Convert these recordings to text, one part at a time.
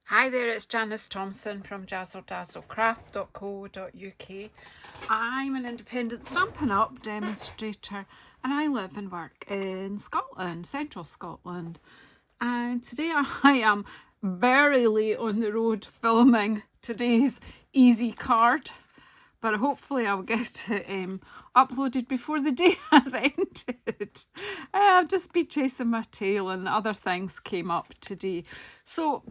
Hi there, it's Janice Thompson from JazzleDazzleCraft.co.uk. I'm an independent Stampin' Up! Demonstrator and I live and work in Scotland, central Scotland. And today I am very late on the road filming today's easy card. But hopefully I'll get it uploaded before the day has ended. I've just been chasing my tail and other things came up today.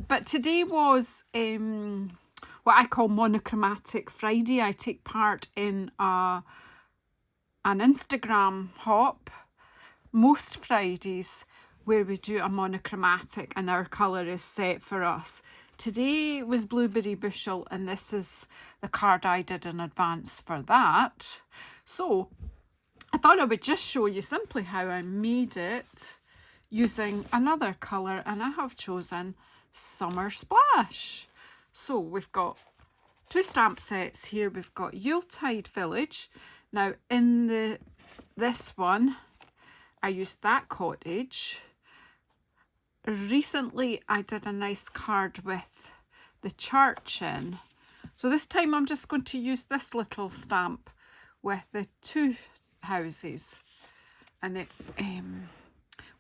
But today was what I call Monochromatic Friday. I take part in an Instagram hop most Fridays where we do a monochromatic and our colour is set for us. Today was Blueberry Bushel and this is the card I did in advance for that. So I thought I would just show you simply how I made it using another colour, and I have chosen Summer Splash. So we've got two stamp sets here. We've got Yuletide Village. Now in this one I used that cottage. Recently I did a nice card with the church in. So this time I'm just going to use this little stamp with the two houses. And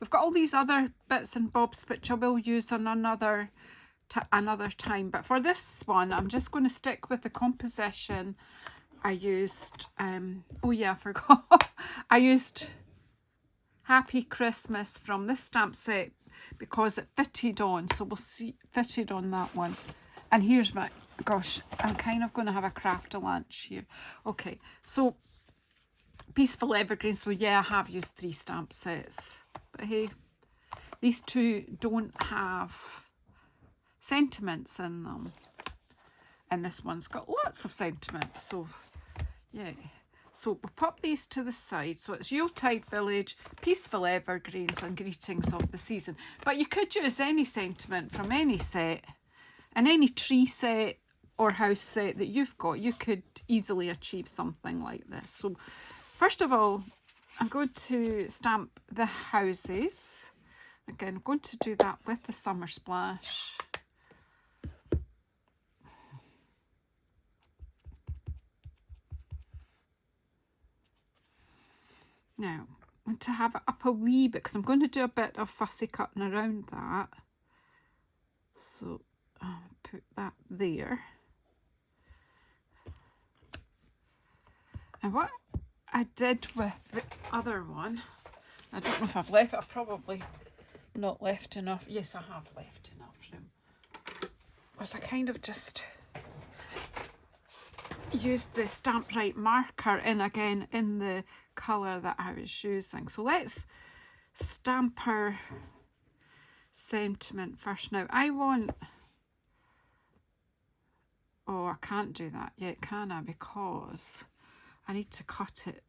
we've got all these other bits and bobs which I will use on another time. But for this one I'm just going to stick with the composition. I used, oh yeah, I forgot. I used Happy Christmas from this stamp set because it fitted on, so we'll see, fitted on that one. And here's my, gosh, I'm kind of going to have a craft a lunch here. Okay, so Peaceful Evergreens. So yeah, I have used 3 stamp sets, but hey, these two don't have sentiments in them, and this one's got lots of sentiments. So yeah. So we'll pop these to the side. So it's Yuletide Village, Peaceful Evergreens and Greetings of the Season. But you could use any sentiment from any set, and any tree set or house set that you've got. You could easily achieve something like this. So first of all, I'm going to stamp the houses. Again, I'm going to do that with the Summer Splash. Now, I want to have it up a wee bit because I'm going to do a bit of fussy cutting around that. So I'll put that there. And what I did with the other one, I don't know if I've left, I've probably not left enough. Yes, I have left enough room. Was I kind of just used the Stamp Right marker in again in the colour that I was using. So let's stamp our sentiment first. Now I want, oh, I can't do that yet, can I? Because I need to cut it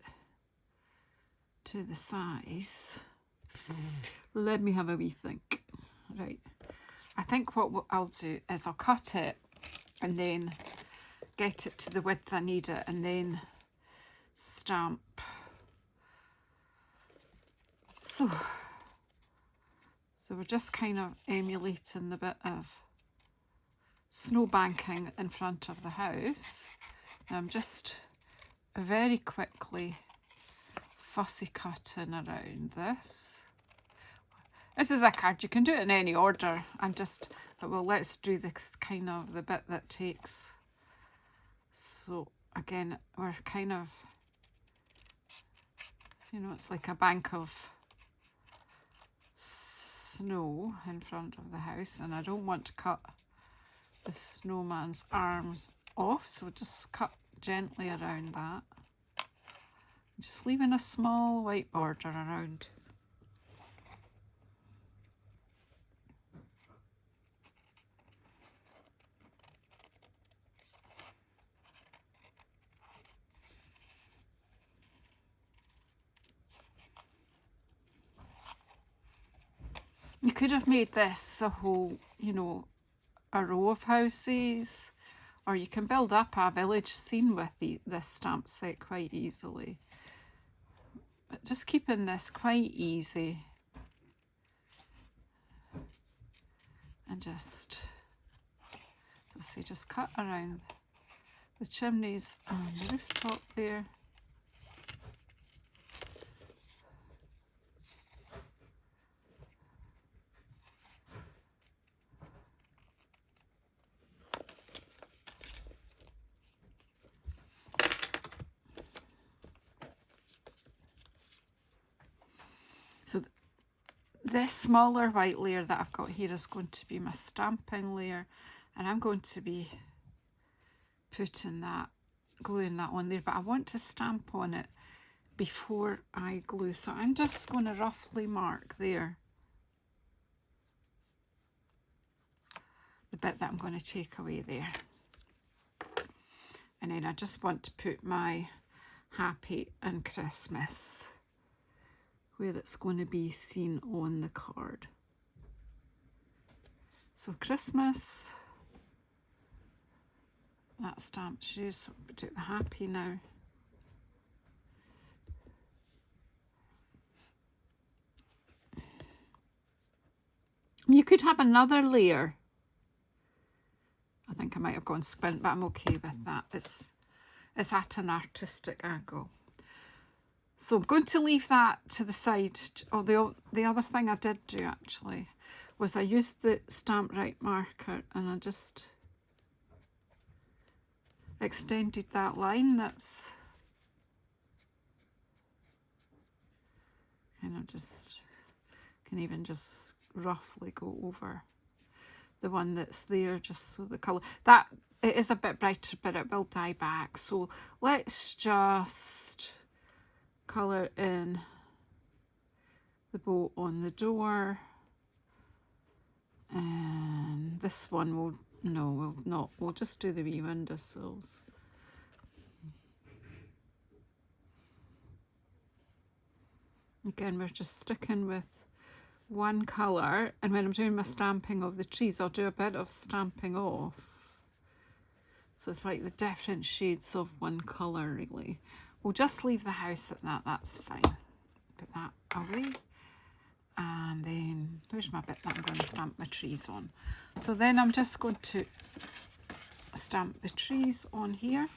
to the size. Let me have a wee think. Right, I think what I'll do is I'll cut it and then get it to the width I need it, and then stamp. So we're just kind of emulating the bit of snow banking in front of the house. And I'm just very quickly fussy cutting around this. This is a card, you can do it in any order. But well, let's do this kind of the bit that takes. So again, we're kind of, you know, it's like a bank of snow in front of the house, and I don't want to cut the snowman's arms off, so just cut gently around that. Just leaving a small white border around. You could have made this a whole, you know, a row of houses, or you can build up a village scene with this stamp set quite easily. But just keeping this quite easy and just obviously just cut around the chimneys and the rooftop there. So this smaller white layer that I've got here is going to be my stamping layer, and I'm going to be putting that, gluing that on there, but I want to stamp on it before I glue. So I'm just going to roughly mark there the bit that I'm going to take away there. And then I just want to put my Happy and Christmas where it's going to be seen on the card. So Christmas, that stamp's used, so we'll do the Happy now. You could have another layer. I think I might have gone squint, but I'm okay with that. It's at an artistic angle. So I'm going to leave that to the side. Oh, the other thing I did do actually was I used the Stamp Right marker and I just extended that line. That's kind of just, can even just roughly go over the one that's there, just so the colour, that it is a bit brighter, but it will die back. So let's just colour in the bow on the door, and this one will, no, we'll not, we'll just do the wee windowsills. Again, we're just sticking with one colour, and when I'm doing my stamping of the trees, I'll do a bit of stamping off. So it's like the different shades of one colour, really. We'll just leave the house at that, that's fine. Put that away. And then, there's my bit that I'm going to stamp my trees on. So then I'm just going to stamp the trees on here,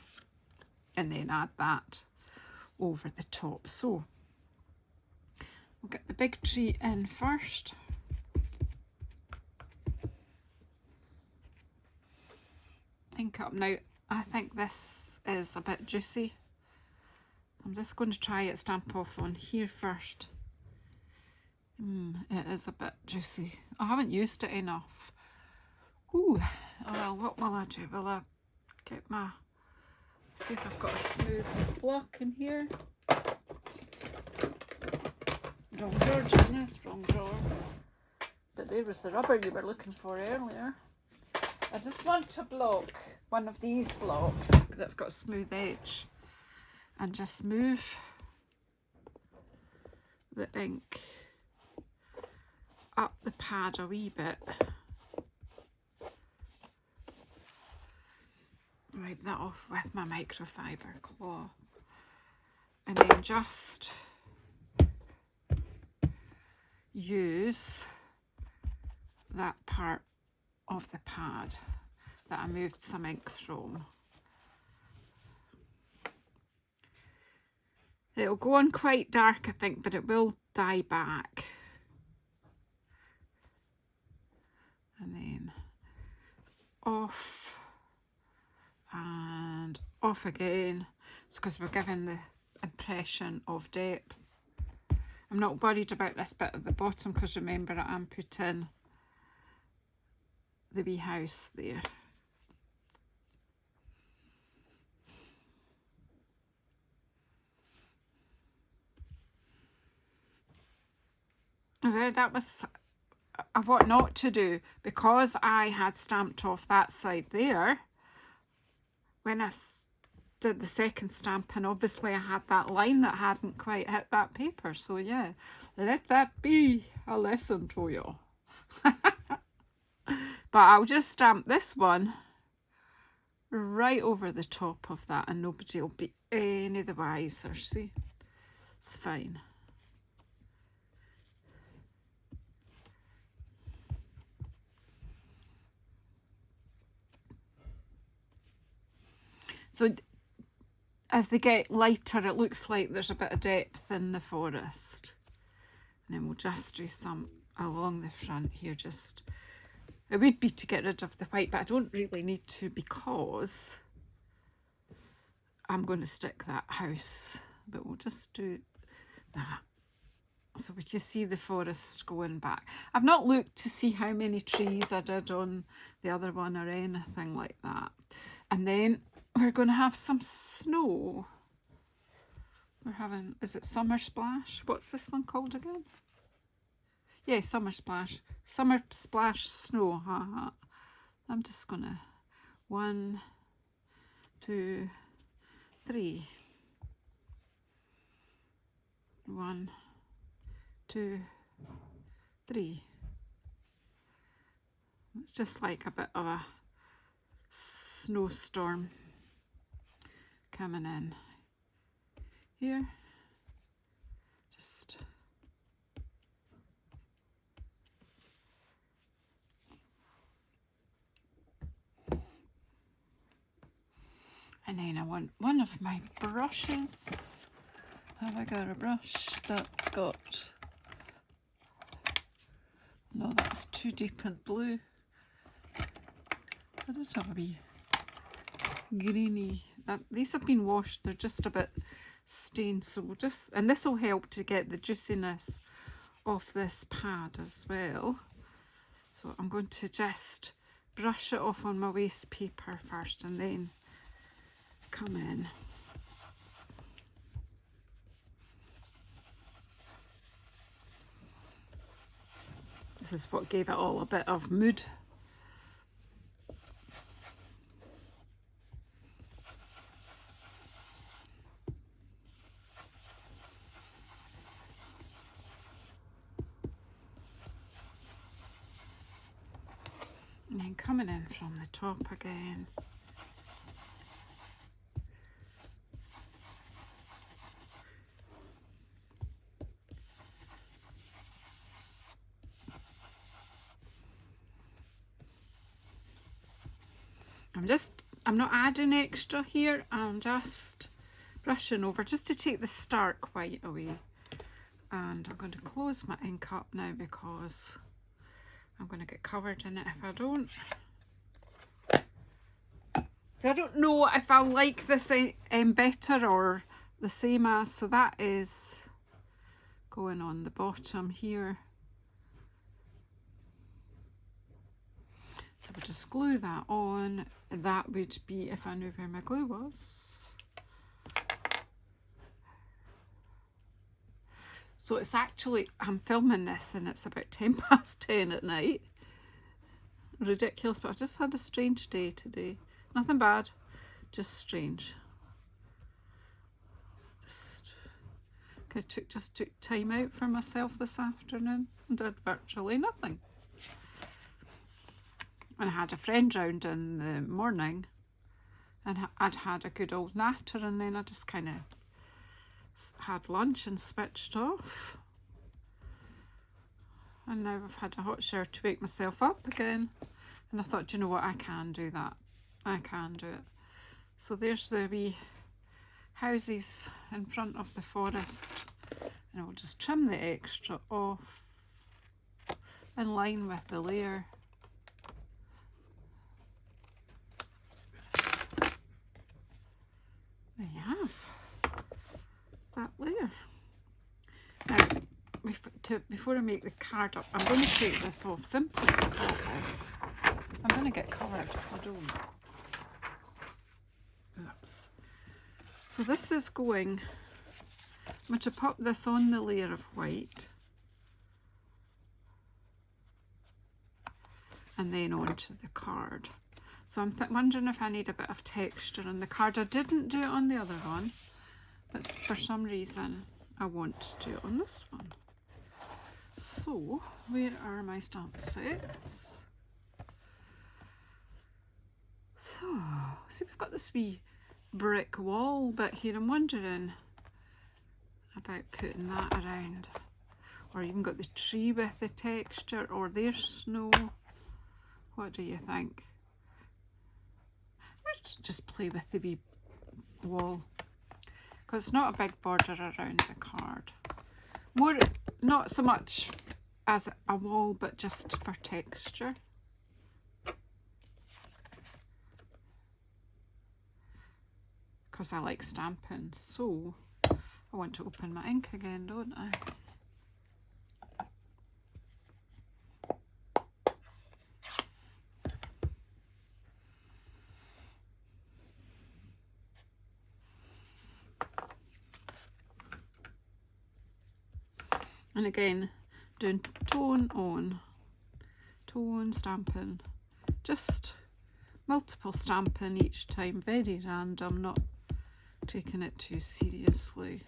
and then add that over the top. So, we'll get the big tree in first. Ink up. Now, I think this is a bit juicy. I'm just going to try it, stamp off on here first. It is a bit juicy. I haven't used it enough. Ooh, well, what will I do? Will I get my, see if I've got a smooth block in here. Wrong drawer, Genius, wrong drawer. But there was the rubber you were looking for earlier. I just want to block one of these blocks that have got a smooth edge and just move the ink up the pad a wee bit. Wipe that off with my microfiber cloth, and then just use that part of the pad that I moved some ink from. It'll go on quite dark, I think, but it will dye back. And then off and off again. It's because we're giving the impression of depth. I'm not worried about this bit at the bottom because remember I am putting the wee house there. That was what not to do, because I had stamped off that side there. When I did the second stamp, and obviously I had that line that hadn't quite hit that paper, so yeah, let that be a lesson to you. But I'll just stamp this one right over the top of that and nobody will be any the wiser. See, it's fine. So as they get lighter, it looks like there's a bit of depth in the forest. And then we'll just do some along the front here. Just, it would be to get rid of the white, but I don't really need to because I'm going to stick that house. But we'll just do that. So we can see the forest going back. I've not looked to see how many trees I did on the other one or anything like that. And then we're going to have some snow. We're having, is it Summer Splash? What's this one called again? Yeah, Summer Splash. Summer Splash Snow. I'm just going to 1, 2, 3. 1, 2, 3. It's just like a bit of a snowstorm coming in here. Just and then I want one of my brushes. Have I got a brush that's got, no, that's too deep in blue. I just have a wee greeny. These have been washed, they're just a bit stained, so we'll just, and this will help to get the juiciness off this pad as well. So I'm going to just brush it off on my waste paper first and then come in. This is what gave it all a bit of mood. And then coming in from the top again. I'm not adding extra here, I'm just brushing over just to take the stark white away. And I'm going to close my ink up now because I'm going to get covered in it if I don't. So I don't know if I like this better or the same as, so that is going on the bottom here. So we'll just glue that on. That would be if I knew where my glue was. So it's actually, I'm filming this and it's about 10 past 10 at night. Ridiculous, but I've just had a strange day today. Nothing bad, just strange. Just took time out for myself this afternoon and did virtually nothing. And I had a friend round in the morning and I'd had a good old natter, and then I just kind of had lunch and switched off. And now I've had a hot shower to wake myself up again. And I thought, you know what, I can do that. I can do it. So there's the wee houses in front of the forest. And I'll just trim the extra off in line with the layer. There you have that layer. Now, before I make the card up, I'm going to take this off simply because I'm going to get covered if I don't. Oops. So this is going, I'm going to pop this on the layer of white and then onto the card. So I'm wondering if I need a bit of texture on the card. I didn't do it on the other one, but for some reason I want to do it on this one. So where are my stamp sets? So see, we've got this wee brick wall bit here. I'm wondering about putting that around, or even got the tree with the texture, or there's snow. What do you think? Just play with the wee wall, because it's not a big border around the card. More, not so much as a wall, but just for texture. Because I like stamping, so I want to open my ink again, don't I? And again, doing tone on, tone stamping, just multiple stamping each time, very random, not taking it too seriously.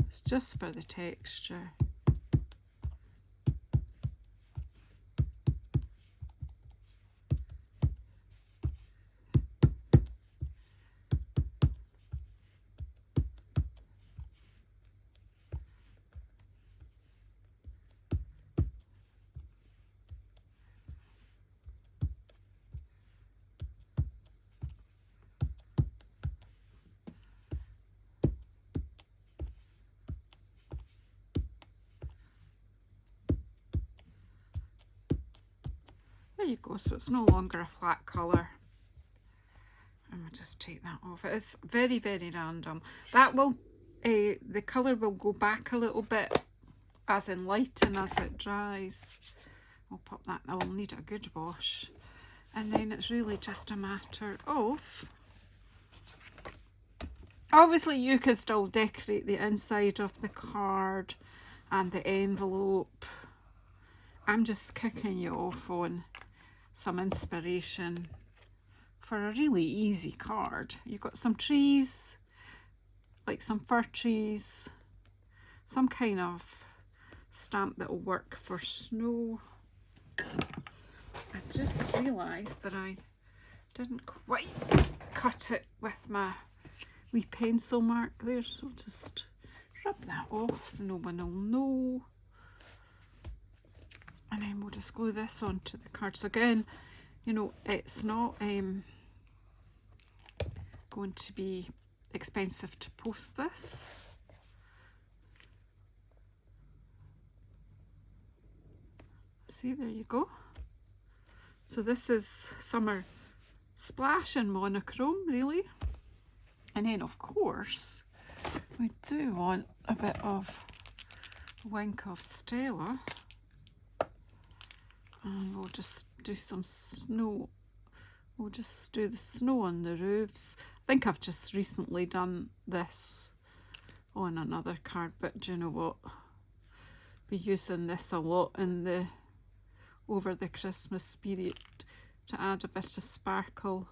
It's just for the texture. There you go, so it's no longer a flat colour. And we'll just take that off. It's very, very random. That will, the colour will go back a little bit, as in lighten as it dries. I'll pop that, I will need a good wash. And then it's really just a matter of, obviously you could still decorate the inside of the card and the envelope. I'm just kicking you off on some inspiration for a really easy card. You've got some trees, like some fir trees, some kind of stamp that will work for snow. I just realised that I didn't quite cut it with my wee pencil mark there, so just rub that off, no one will know. And then we'll just glue this onto the card. So again, you know, it's not going to be expensive to post this. See, there you go. So this is Summer Splash in monochrome, really. And then of course, we do want a bit of Wink of Stella. And we'll just do some snow. We'll just do the snow on the roofs. I think I've just recently done this on another card, but do you know what? Be using this a lot in the over the Christmas period to add a bit of sparkle.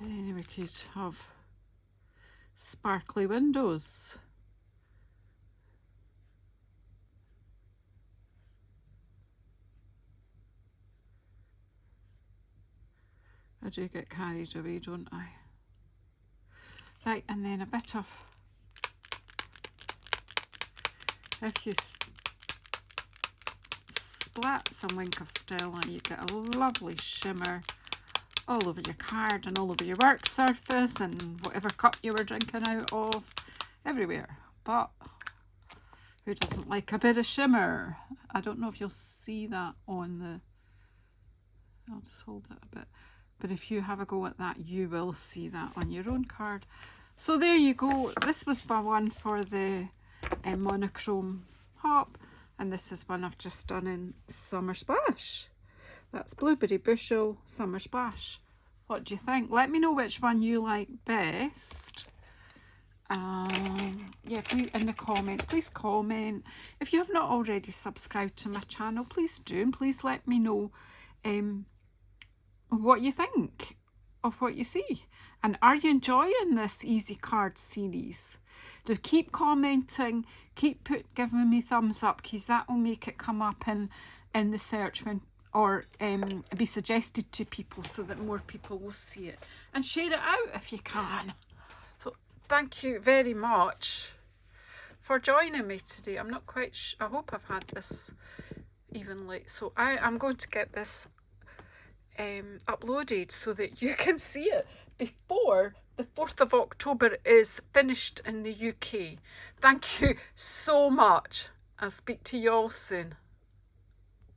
And then we could have sparkly windows. I do get carried away, don't I? Right, and then a bit of, if you splat some Wink of Stella, you get a lovely shimmer all over your card and all over your work surface and whatever cup you were drinking out of, everywhere. But who doesn't like a bit of shimmer? I don't know if you'll see that on the, I'll just hold it a bit. But if you have a go at that, you will see that on your own card. So there you go. This was my one for the monochrome hop. And this is one I've just done in Summer Splash. That's Blueberry Bushel, Summer Splash. What do you think? Let me know which one you like best. Yeah, please, in the comments, please comment. If you have not already subscribed to my channel, please do. And please let me know what you think of what you see, and are you enjoying this easy card series? Do keep commenting, keep giving me thumbs up, because that will make it come up in the search when, or be suggested to people so that more people will see it, and share it out if you can. So thank you very much for joining me today. I'm not quite I hope I've had this evenly. So I'm going to get this uploaded so that you can see it before the 4th of October is finished in the UK. Thank you so much. I'll speak to you all soon.